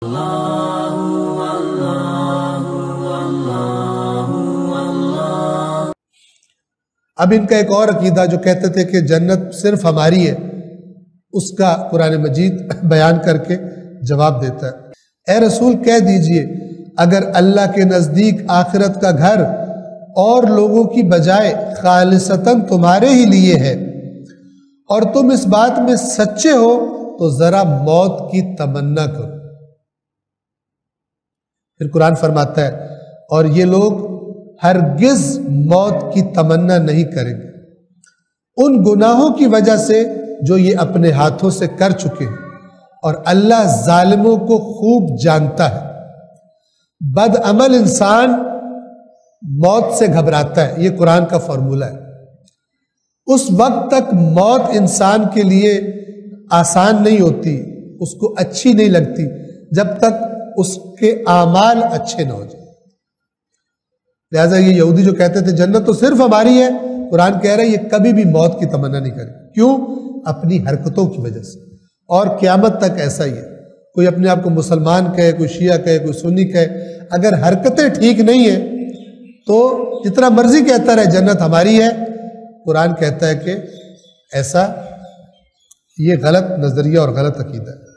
اب ان کا ایک اور عقیدہ جو کہتے تھے کہ جنت صرف ہماری ہے، اس کا قرآن مجید بیان کر کے جواب دیتا ہے۔ اے رسول کہہ دیجئے اگر اللہ کے نزدیک آخرت کا گھر اور لوگوں کی بجائے خالصتاً تمہارے ہی لیے ہے اور تم اس بات میں سچے ہو تو ذرا موت کی تمنا کرو۔ پھر قرآن فرماتا ہے اور یہ لوگ ہرگز موت کی تمنا نہیں کریں گے ان گناہوں کی وجہ سے جو یہ اپنے ہاتھوں سے کر چکے ہیں، اور اللہ ظالموں کو خوب جانتا ہے۔ بد عمل انسان موت سے گھبراتا ہے، یہ قرآن کا فارمولہ ہے۔ اس وقت تک موت انسان کے لیے آسان نہیں ہوتی، اس کو اچھی نہیں لگتی جب تک اس کے اعمال اچھے نہ ہو جائیں۔ لہٰذا یہ یہودی جو کہتے تھے جنت تو صرف ہماری ہے، قرآن کہہ رہا ہے یہ کبھی بھی موت کی تمنا نہیں کرے۔ کیوں؟ اپنی حرکتوں کی وجہ سے، اور قیامت تک ایسا ہی ہے۔ کوئی اپنے آپ کو مسلمان کہے، کوئی شیعہ کہے، کوئی سنی کہے، اگر حرکتیں ٹھیک نہیں ہیں تو جتنا مرضی کہتا رہے جنت ہماری ہے، قرآن کہتا ہے کہ ایسا یہ غلط نظریہ اور غلط عقیدہ ہے۔